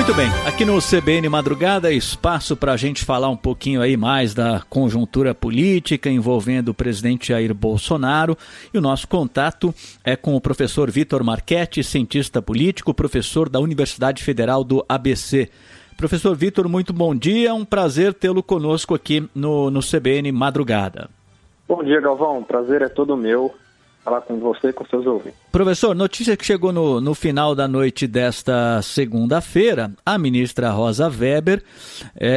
Muito bem, aqui no CBN Madrugada, espaço para a gente falar um pouquinho aí mais da conjuntura política envolvendo o presidente Jair Bolsonaro, e o nosso contato é com o professor Vitor Marchetti, cientista político, professor da Universidade Federal do ABC. Professor Vitor, muito bom dia, é um prazer tê-lo conosco aqui no CBN Madrugada. Bom dia, Galvão, o prazer é todo meu falar com você e com seus ouvintes. Professor, notícia que chegou no final da noite desta segunda-feira, a ministra Rosa Weber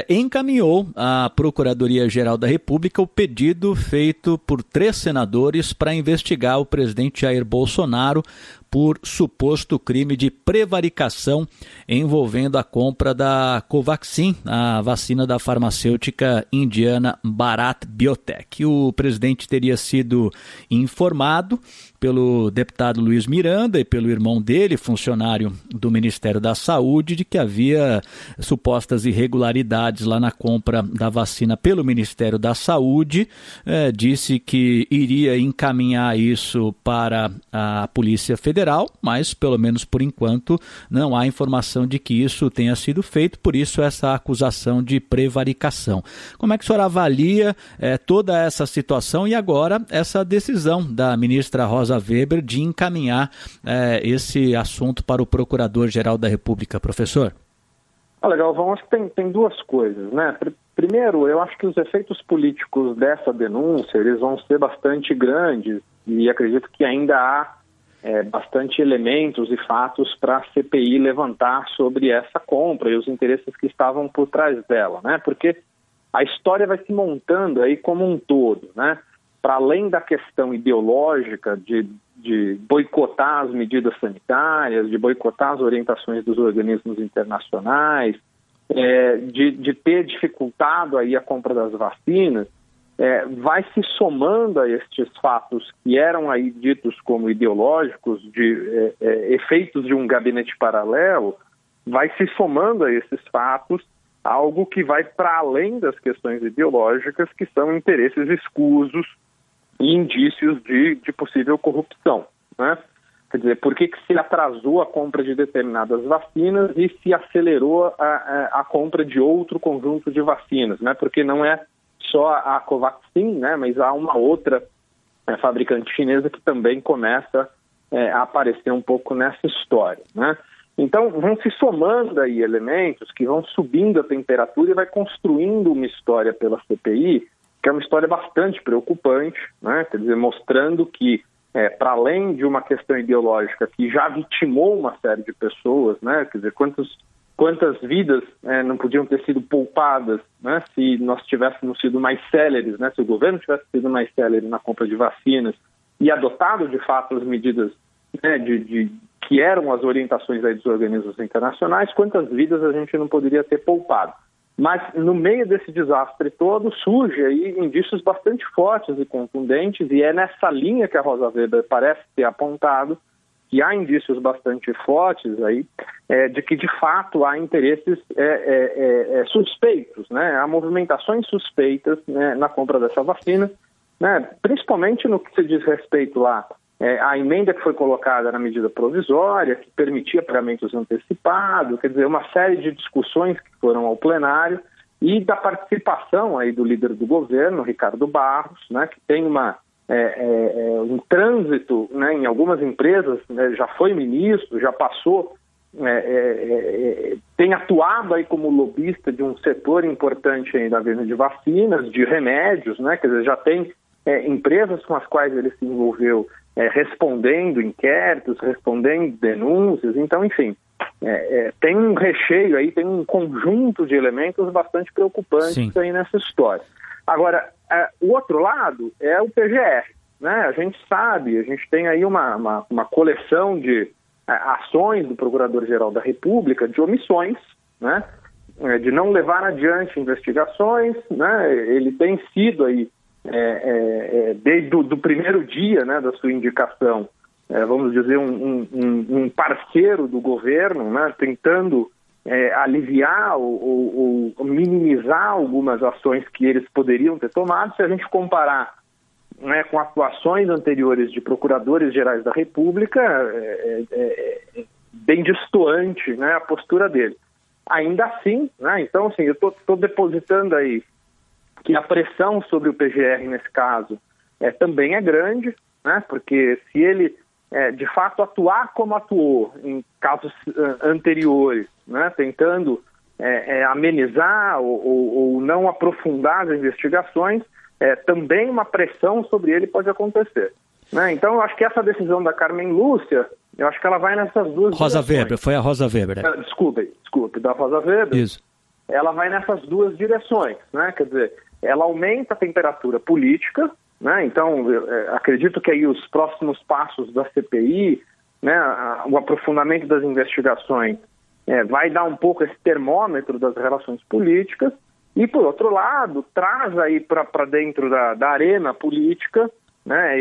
encaminhou à Procuradoria-Geral da República o pedido feito por 3 senadores para investigar o presidente Jair Bolsonaro por suposto crime de prevaricação envolvendo a compra da Covaxin, a vacina da farmacêutica indiana Bharat Biotech. O presidente teria sido informado pelo deputado Luiz Miranda e pelo irmão dele, funcionário do Ministério da Saúde, de que havia supostas irregularidades lá na compra da vacina pelo Ministério da Saúde. Disse que iria encaminhar isso para a Polícia Federal, mas pelo menos por enquanto não há informação de que isso tenha sido feito, por isso essa acusação de prevaricação. Como é que o senhor avalia toda essa situação e agora essa decisão da ministra Rosa Weber de encaminhar esse assunto para o Procurador-Geral da República, professor? Olha, Galvão, acho que tem duas coisas, né? Primeiro, eu acho que os efeitos políticos dessa denúncia, eles vão ser bastante grandes e acredito que ainda há bastante elementos e fatos para a CPI levantar sobre essa compra e os interesses que estavam por trás dela, né? Porque a história vai se montando aí como um todo, né? Para além da questão ideológica de boicotar as medidas sanitárias, de boicotar as orientações dos organismos internacionais, de ter dificultado aí a compra das vacinas, vai se somando a estes fatos que eram aí ditos como ideológicos, de efeitos de um gabinete paralelo, vai se somando a esses fatos algo que vai para além das questões ideológicas, que são interesses escusos e indícios de possível corrupção, né? Quer dizer, por que se atrasou a compra de determinadas vacinas e se acelerou a compra de outro conjunto de vacinas, né? Porque não é só a Covaxin, né? Mas há uma outra fabricante chinesa que também começa a aparecer um pouco nessa história, né? Então, vão se somando aí elementos que vão subindo a temperatura e vai construindo uma história pela CPI, que é uma história bastante preocupante, né? Quer dizer, mostrando que, para além de uma questão ideológica que já vitimou uma série de pessoas, né? Quer dizer, quantas vidas não podiam ter sido poupadas, né? Se nós tivéssemos sido mais céleres, né? Se o governo tivesse sido mais célere na compra de vacinas e adotado, de fato, as medidas, né, que eram as orientações aí dos organismos internacionais, quantas vidas a gente não poderia ter poupado. Mas, no meio desse desastre todo, surge aí indícios bastante fortes e contundentes, e é nessa linha que a Rosa Weber parece ter apontado, que há indícios bastante fortes aí, de que, de fato, há interesses suspeitos, né? Há movimentações suspeitas, né, na compra dessa vacina, né? Principalmente no que se diz respeito lá a emenda que foi colocada na medida provisória, que permitia pagamentos antecipados, quer dizer, uma série de discussões que foram ao plenário e da participação aí do líder do governo, Ricardo Barros, né, que tem um trânsito, né, em algumas empresas, né, já foi ministro, já passou, tem atuado aí como lobista de um setor importante aí da venda de vacinas, de remédios, né, quer dizer, já tem empresas com as quais ele se envolveu respondendo inquéritos, respondendo denúncias, então, enfim, tem um recheio aí, tem um conjunto de elementos bastante preocupantes aí nessa história. Agora, o outro lado é o PGR, né? A gente sabe, a gente tem aí uma coleção de ações do Procurador-Geral da República, de omissões, né? De não levar adiante investigações, né? Ele tem sido aí, desde o primeiro dia, né, da sua indicação, vamos dizer, um parceiro do governo, né, tentando aliviar ou minimizar algumas ações que eles poderiam ter tomado. Se a gente comparar, né, com atuações anteriores de procuradores gerais da República, bem distoante, né, a postura dele. ainda assim, né? Então, assim, eu estou depositando aí que a pressão sobre o PGR nesse caso também é grande, né? Porque se ele de fato atuar como atuou em casos anteriores, né? Tentando amenizar ou não aprofundar as investigações, também uma pressão sobre ele pode acontecer, né? Então, eu acho que essa decisão da Carmen Lúcia, eu acho que ela vai nessas duas Rosa direções. Weber, foi a Rosa Weber. Desculpe, da Rosa Weber. Isso. Ela vai nessas duas direções, né? Quer dizer, ela aumenta a temperatura política, né? Então, acredito que aí os próximos passos da CPI, né, o aprofundamento das investigações, vai dar um pouco esse termômetro das relações políticas e, por outro lado, traz aí para dentro da arena política, né,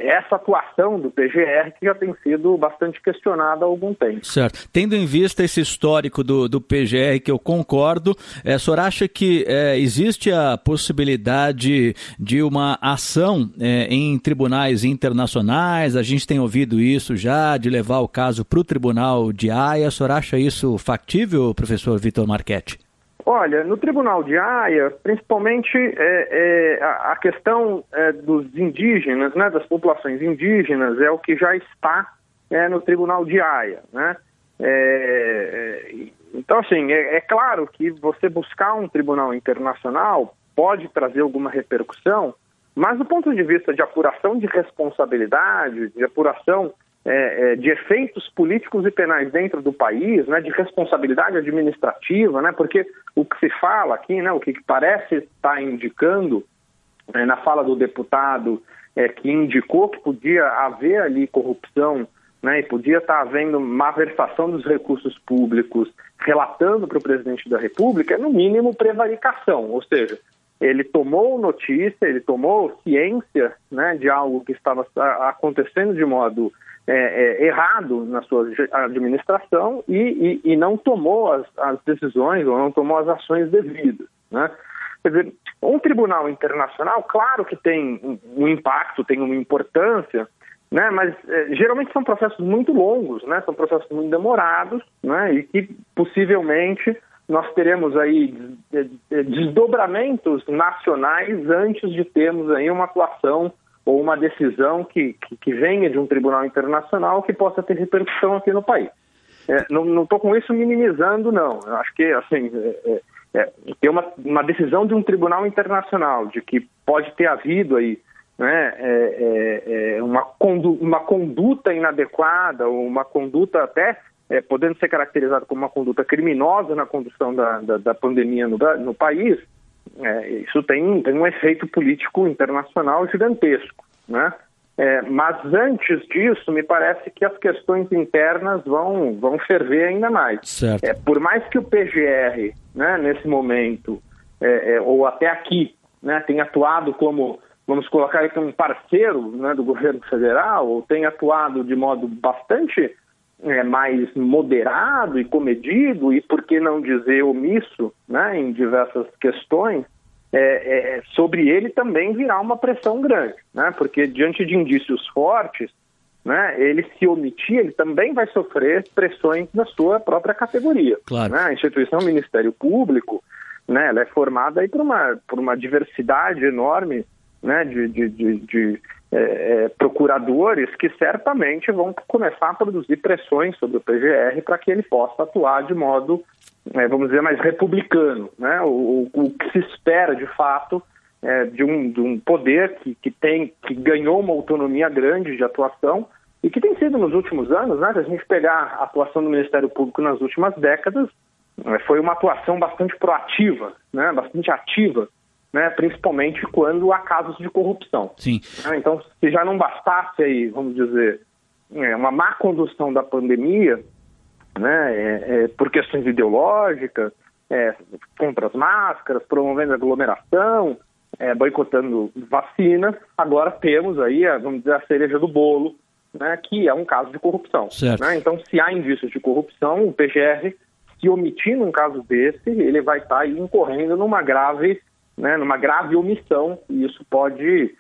essa atuação do PGR que já tem sido bastante questionada há algum tempo. Certo. Tendo em vista esse histórico do PGR, que eu concordo, o senhor acha que existe a possibilidade de uma ação em tribunais internacionais? A gente tem ouvido isso já, de levar o caso para o Tribunal de Haia. O senhor acha isso factível, professor Vitor Marchetti? Olha, no Tribunal de Haia, principalmente a questão dos indígenas, né, das populações indígenas, é o que já está no Tribunal de Haia, né? Então, assim, é claro que você buscar um tribunal internacional pode trazer alguma repercussão, mas do ponto de vista de apuração de responsabilidade, de apuração de efeitos políticos e penais dentro do país, né, de responsabilidade administrativa, né, porque o que se fala aqui, né, o que parece estar indicando na fala do deputado que indicou que podia haver ali corrupção, né, e podia estar havendo malversação dos recursos públicos, relatando para o presidente da República, no mínimo prevaricação, ou seja, ele tomou notícia, ele tomou ciência, né, de algo que estava acontecendo de modo errado na sua administração e não tomou as decisões ou não tomou as ações devidas, né? Quer dizer, um tribunal internacional, claro que tem um impacto, tem uma importância, né? Mas geralmente são processos muito longos, né? São processos muito demorados, né? E que possivelmente nós teremos aí desdobramentos nacionais antes de termos aí uma atuação ou uma decisão que venha de um tribunal internacional que possa ter repercussão aqui no país. Não estou com isso minimizando, não. Eu acho que, assim, ter uma decisão de um tribunal internacional de que pode ter havido aí, né, uma conduta inadequada, ou uma conduta até podendo ser caracterizada como uma conduta criminosa na condução da pandemia no país, isso tem um efeito político internacional gigantesco, né? Mas antes disso, me parece que as questões internas vão ferver ainda mais. Certo. Por mais que o PGR, né, nesse momento, ou até aqui, né, tenha atuado como, vamos colocar aí como um parceiro, né, do governo federal, ou tenha atuado de modo bastante mais moderado e comedido, e por que não dizer omisso, né, em diversas questões, sobre ele também virá uma pressão grande, né, porque diante de indícios fortes, né, ele se omitir, ele também vai sofrer pressões da sua própria categoria. Claro. Né? A instituição Ministério Público, né, ela é formada aí por uma diversidade enorme, né, de procuradores que certamente vão começar a produzir pressões sobre o PGR para que ele possa atuar de modo, vamos dizer, mais republicano, né? O que se espera, de fato, de um poder que ganhou uma autonomia grande de atuação e que tem sido nos últimos anos, né? Se a gente pegar a atuação do Ministério Público nas últimas décadas, foi uma atuação bastante proativa, né? Bastante ativa, né, principalmente quando há casos de corrupção. Sim. Então, se já não bastasse aí, vamos dizer, uma má condução da pandemia, né, por questões ideológicas, contra as máscaras, promovendo aglomeração, boicotando vacinas, agora temos aí, vamos dizer, a cereja do bolo, né, que é um caso de corrupção. Né? Então, se há indícios de corrupção, o PGR, se omitir num caso desse, ele vai estar aí incorrendo numa grave omissão, e isso pode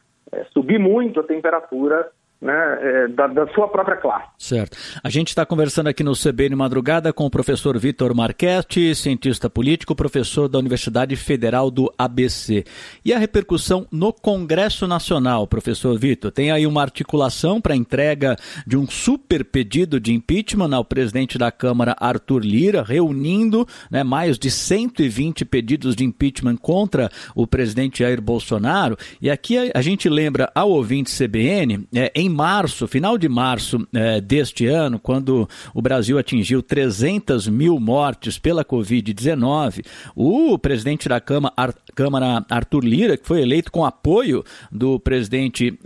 subir muito a temperatura né, da sua própria classe. Certo. A gente está conversando aqui no CBN Madrugada com o professor Vitor Marchetti, cientista político, professor da Universidade Federal do ABC. E a repercussão no Congresso Nacional, professor Vitor? Tem aí uma articulação para a entrega de um super pedido de impeachment ao presidente da Câmara, Arthur Lira, reunindo, né, mais de 120 pedidos de impeachment contra o presidente Jair Bolsonaro. E aqui a gente lembra ao ouvinte CBN, em março, final de março deste ano, quando o Brasil atingiu 300 mil mortes pela Covid-19, o presidente da Câmara, Arthur Lira, que foi eleito com apoio do presidente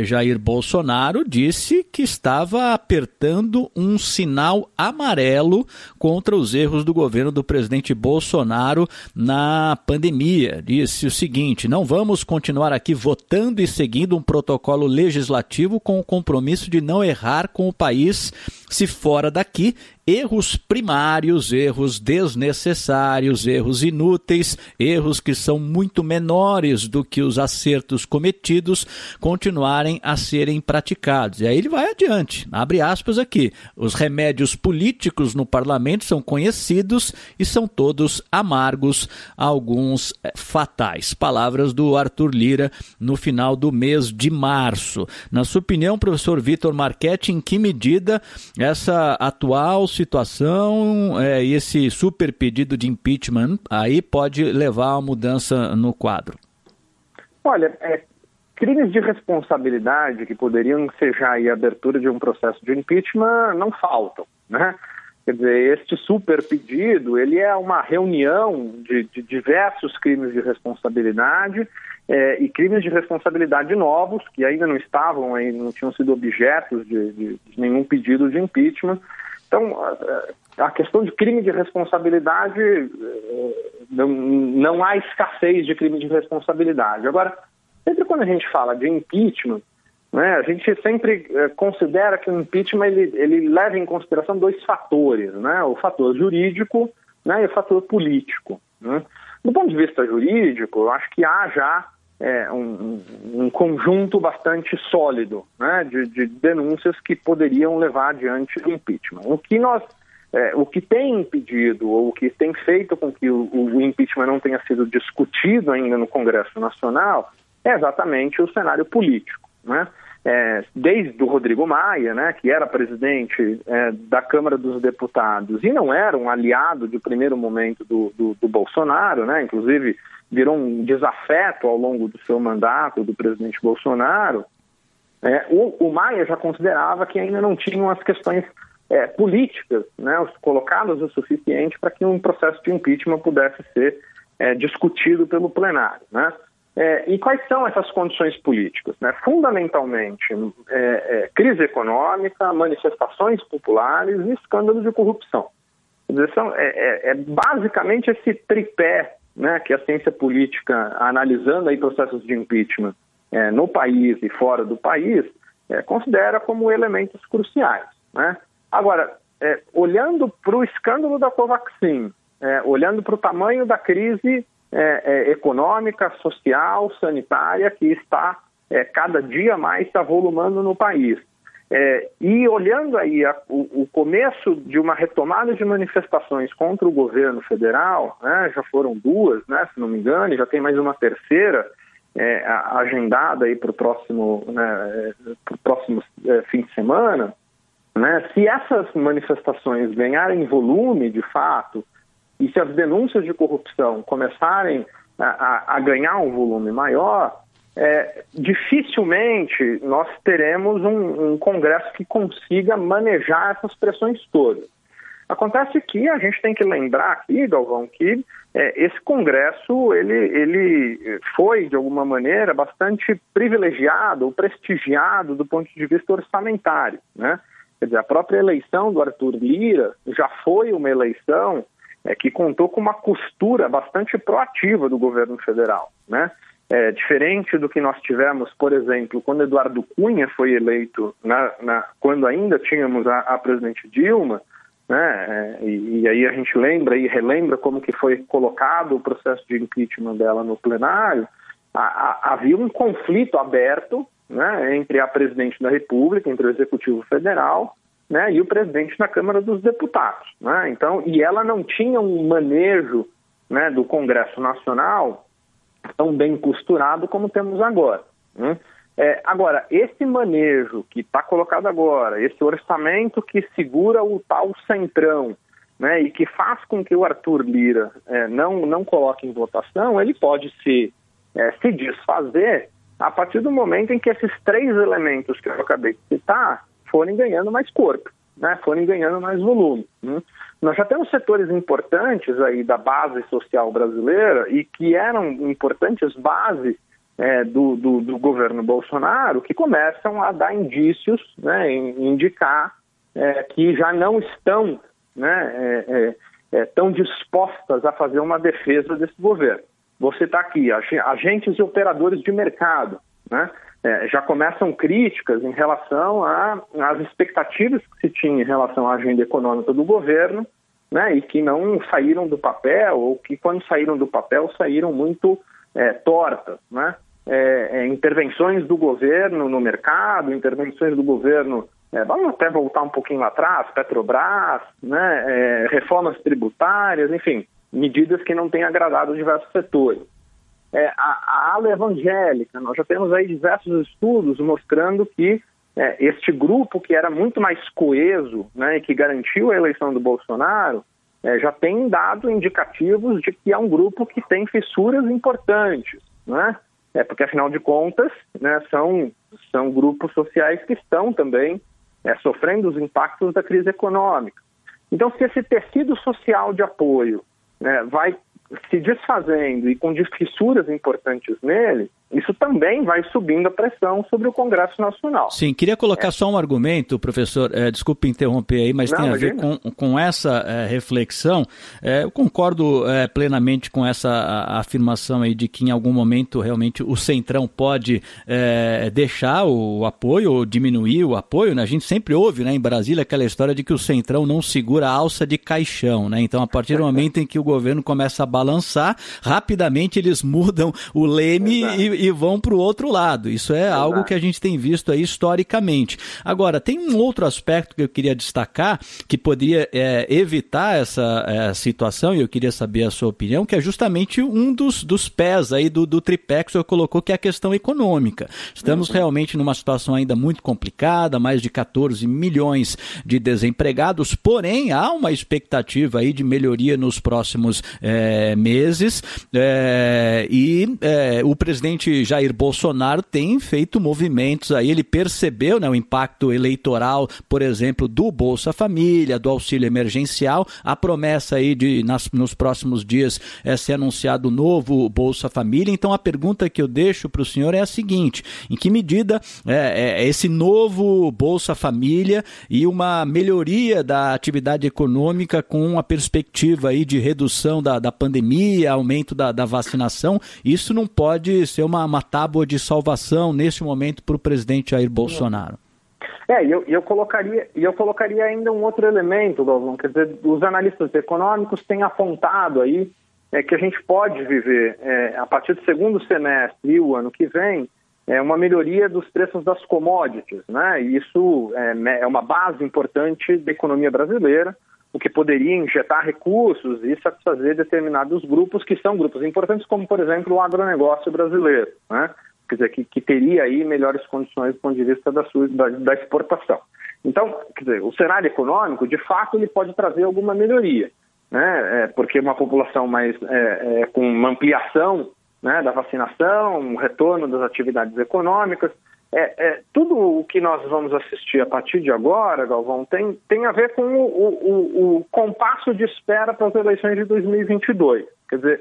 Jair Bolsonaro, disse que estava apertando um sinal amarelo contra os erros do governo do presidente Bolsonaro na pandemia. Disse o seguinte: não vamos continuar aqui votando e seguindo um protocolo legislativo com o compromisso de não errar com o país se fora daqui erros primários, erros desnecessários, erros inúteis, erros que são muito menores do que os acertos cometidos continuarem a serem praticados. E aí ele vai adiante, abre aspas aqui: os remédios políticos no parlamento são conhecidos e são todos amargos, alguns fatais. Palavras do Arthur Lira no final do mês de março. Na sua opinião, professor Vitor Marchetti, em que medida essa atual situação e esse super pedido de impeachment aí pode levar a mudança no quadro? Olha, crimes de responsabilidade que poderiam ensejar aí a abertura de um processo de impeachment não faltam, né? Quer dizer, este super pedido, ele é uma reunião de diversos crimes de responsabilidade e crimes de responsabilidade novos, que ainda não estavam, não tinham sido objetos de nenhum pedido de impeachment. Então, a questão de crime de responsabilidade, não há escassez de crime de responsabilidade. Agora, sempre quando a gente fala de impeachment, né, a gente sempre considera que o impeachment ele leva em consideração dois fatores, né, o fator jurídico, né, e o fator político, né. Do ponto de vista jurídico, eu acho que há já um conjunto bastante sólido, né, de denúncias que poderiam levar adiante o impeachment. O que tem impedido ou o que tem feito com que o impeachment não tenha sido discutido ainda no Congresso Nacional é exatamente o cenário político, né? Desde o Rodrigo Maia, né, que era presidente da Câmara dos Deputados e não era um aliado de primeiro momento do Bolsonaro, né, inclusive virou um desafeto ao longo do seu mandato do presidente Bolsonaro, o Maia já considerava que ainda não tinham as questões políticas, né, colocadas o suficiente para que um processo de impeachment pudesse ser discutido pelo plenário, né? E quais são essas condições políticas, né? Fundamentalmente, crise econômica, manifestações populares e escândalos de corrupção. Quer dizer, basicamente esse tripé, né, que a ciência política, analisando aí processos de impeachment no país e fora do país, considera como elementos cruciais, né? Agora, olhando para o escândalo da Covaxin, olhando para o tamanho da crise econômica, social, sanitária que está cada dia mais se avolumando no país. E olhando aí o começo de uma retomada de manifestações contra o governo federal, né, já foram duas, né, se não me engano, e já tem mais uma terceira agendada aí para o próximo fim de semana, né, se essas manifestações ganharem volume de fato, e se as denúncias de corrupção começarem a ganhar um volume maior, dificilmente nós teremos um Congresso que consiga manejar essas pressões todas. Acontece que a gente tem que lembrar aqui, Galvão, que esse Congresso ele foi, de alguma maneira, bastante privilegiado ou prestigiado do ponto de vista orçamentário, né? Quer dizer, a própria eleição do Arthur Lira já foi uma eleição que contou com uma costura bastante proativa do governo federal, né? Diferente do que nós tivemos, por exemplo, quando Eduardo Cunha foi eleito, quando ainda tínhamos a presidente Dilma, né? E aí a gente lembra e relembra como que foi colocado o processo de impeachment dela no plenário. Havia um conflito aberto, né, entre a presidente da República, entre o Executivo Federal, né, e o presidente da Câmara dos Deputados, né? Então, e ela não tinha um manejo, né, do Congresso Nacional tão bem costurado como temos agora, né? Agora, esse manejo que está colocado agora, esse orçamento que segura o tal centrão, né, e que faz com que o Arthur Lira não coloque em votação, ele pode se desfazer a partir do momento em que esses três elementos que eu acabei de citar forem ganhando mais corpo, né, forem ganhando mais volume, né? Nós já temos setores importantes aí da base social brasileira e que eram importantes bases do governo Bolsonaro, que começam a dar indícios, né, indicar que já não estão, né, tão dispostas a fazer uma defesa desse governo. Vou citar aqui, agentes e operadores de mercado, né, já começam críticas em relação às expectativas que se tinha em relação à agenda econômica do governo, né, e que não saíram do papel, ou que quando saíram do papel saíram muito tortas, né? Intervenções do governo no mercado, intervenções do governo, vamos até voltar um pouquinho lá atrás, Petrobras, né, reformas tributárias, enfim, medidas que não têm agradado diversos setores. A ala evangélica, nós já temos aí diversos estudos mostrando que este grupo, que era muito mais coeso, né, e que garantiu a eleição do Bolsonaro, já tem dado indicativos de que é um grupo que tem fissuras importantes, né? Porque, afinal de contas, né, são grupos sociais que estão também sofrendo os impactos da crise econômica. Então, se esse tecido social de apoio, né, vai se desfazendo e com fissuras importantes nele, isso também vai subindo a pressão sobre o Congresso Nacional. Sim, queria colocar só um argumento, professor, desculpe interromper aí, mas tem a ver com essa reflexão. Eu concordo plenamente com essa afirmação aí de que em algum momento realmente o Centrão pode deixar o apoio ou diminuir o apoio, né? A gente sempre ouve, né, em Brasília aquela história de que o Centrão não segura a alça de caixão, né? Então, a partir do momento em que o governo começa a balançar, rapidamente eles mudam o leme e vão para o outro lado. Isso é algo que a gente tem visto aí historicamente. Agora, tem um outro aspecto que eu queria destacar, que poderia evitar essa situação, e eu queria saber a sua opinião, que é justamente um dos pés aí do tripé que o senhor colocou, que é a questão econômica. Estamos realmente numa situação ainda muito complicada, mais de 14 milhões de desempregados, porém há uma expectativa aí de melhoria nos próximos meses, e o presidente Jair Bolsonaro tem feito movimentos aí, ele percebeu, né, o impacto eleitoral, por exemplo, do Bolsa Família, do auxílio emergencial, a promessa aí de nos próximos dias ser anunciado o novo Bolsa Família. Então a pergunta que eu deixo para o senhor é a seguinte: em que medida esse novo Bolsa Família e uma melhoria da atividade econômica com a perspectiva aí de redução da pandemia, aumento da vacinação, isso não pode ser uma tábua de salvação neste momento para o presidente Jair Bolsonaro? Eu colocaria ainda um outro elemento, Galvão. Quer dizer, os analistas econômicos têm apontado aí que a gente pode viver, a partir do segundo semestre e o ano que vem, uma melhoria dos preços das commodities, né? E isso é uma base importante da economia brasileira, o que poderia injetar recursos e satisfazer determinados grupos que são grupos importantes, como, por exemplo, o agronegócio brasileiro, né? Quer dizer, que teria aí melhores condições do ponto de vista da exportação. Então, quer dizer, o cenário econômico, de fato, ele pode trazer alguma melhoria, né? Porque uma população mais com uma ampliação, né, da vacinação, um retorno das atividades econômicas, tudo o que nós vamos assistir a partir de agora, Galvão, tem a ver com o compasso de espera para as eleições de 2022. Quer dizer,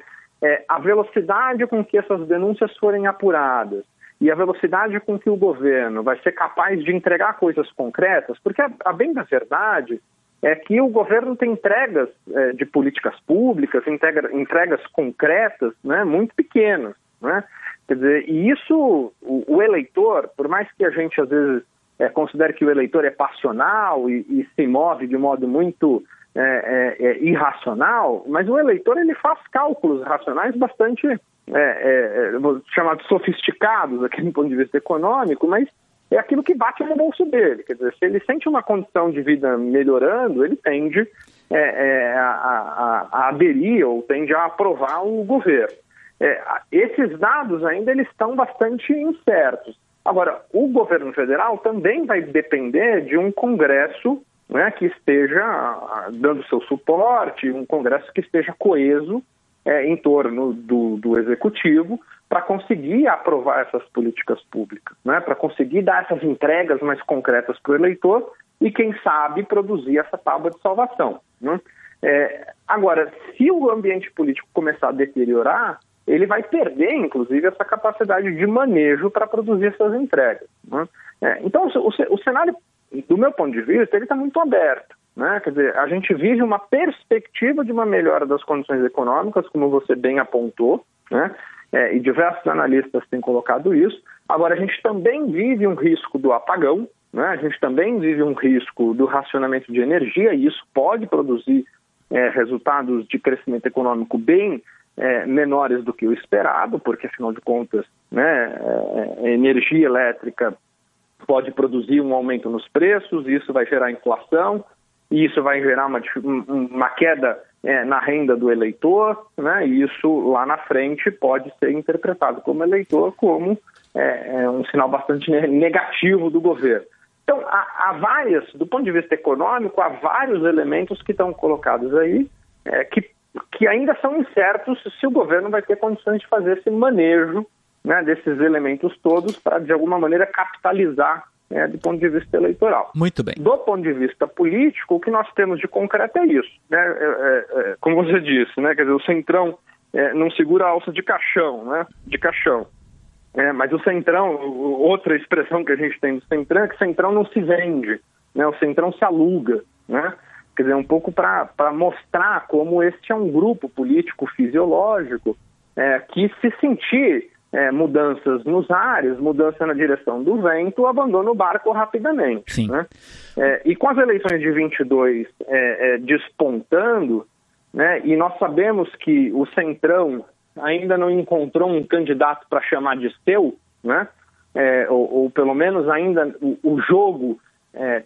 a velocidade com que essas denúncias forem apuradas e a velocidade com que o governo vai ser capaz de entregar coisas concretas, porque a bem da verdade é que o governo tem entregas de políticas públicas, entregas concretas, né, muito pequenas, né? Quer dizer, e isso, o eleitor, por mais que a gente às vezes considere que o eleitor é passional e se move de modo muito irracional, mas o eleitor ele faz cálculos racionais bastante, vou chamar de sofisticados aqui do ponto de vista econômico, mas é aquilo que bate no bolso dele. Quer dizer, se ele sente uma condição de vida melhorando, ele tende a aderir ou tende a aprovar o governo. Esses dados ainda eles estão bastante incertos. Agora, o governo federal também vai depender de um Congresso, né, que esteja dando seu suporte, um Congresso que esteja coeso em torno do Executivo para conseguir aprovar essas políticas públicas, né, para conseguir dar essas entregas mais concretas para o eleitor e, quem sabe, produzir essa tábua de salvação, né? Agora, se o ambiente político começar a deteriorar, ele vai perder, inclusive, essa capacidade de manejo para produzir essas entregas, né? Então, o cenário, do meu ponto de vista, ele está muito aberto, né? Quer dizer, a gente vive uma perspectiva de uma melhora das condições econômicas, como você bem apontou, né? E diversos analistas têm colocado isso. Agora, a gente também vive um risco do apagão, né? A gente também vive um risco do racionamento de energia, e isso pode produzir resultados de crescimento econômico bem menores do que o esperado, porque, afinal de contas, né, a energia elétrica pode produzir um aumento nos preços, isso vai gerar inflação, e isso vai gerar uma queda na renda do eleitor, né, e isso lá na frente pode ser interpretado como eleitor como um sinal bastante negativo do governo. Então, há várias, do ponto de vista econômico, há vários elementos que estão colocados aí que ainda são incertos se o governo vai ter condições de fazer esse manejo, né, desses elementos todos para, de alguma maneira, capitalizar do ponto de vista eleitoral. Muito bem. Do ponto de vista político, o que nós temos de concreto é isso, né? Como você disse, né? Quer dizer, o Centrão não segura a alça de caixão, né? De caixão. Mas o Centrão, outra expressão que a gente tem do Centrão é que o Centrão não se vende, né? O Centrão se aluga, né? Quer dizer, um pouco para mostrar como este é um grupo político fisiológico que, se sentir mudanças nos ares, mudança na direção do vento, abandona o barco rapidamente. Sim. Né? E com as eleições de 22 despontando, né, e nós sabemos que o Centrão ainda não encontrou um candidato para chamar de seu, né? Ou pelo menos ainda o jogo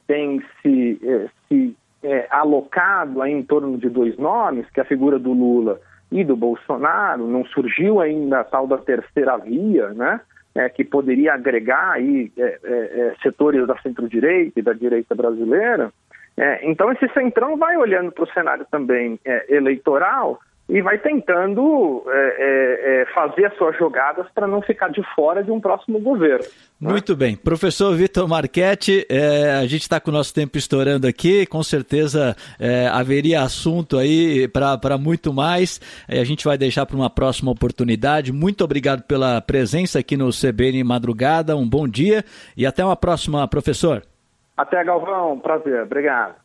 tem se alocado aí em torno de dois nomes, que é a figura do Lula e do Bolsonaro. Não surgiu ainda a tal da terceira via, né? Que poderia agregar aí setores da centro-direita e da direita brasileira. Então esse Centrão vai olhando para o cenário também eleitoral e vai tentando fazer as suas jogadas para não ficar de fora de um próximo governo. Muito bem. Professor Vitor Marchetti, a gente está com o nosso tempo estourando aqui, com certeza haveria assunto aí para muito mais. A gente vai deixar para uma próxima oportunidade. Muito obrigado pela presença aqui no CBN Madrugada, um bom dia e até uma próxima, professor. Até, Galvão, prazer, obrigado.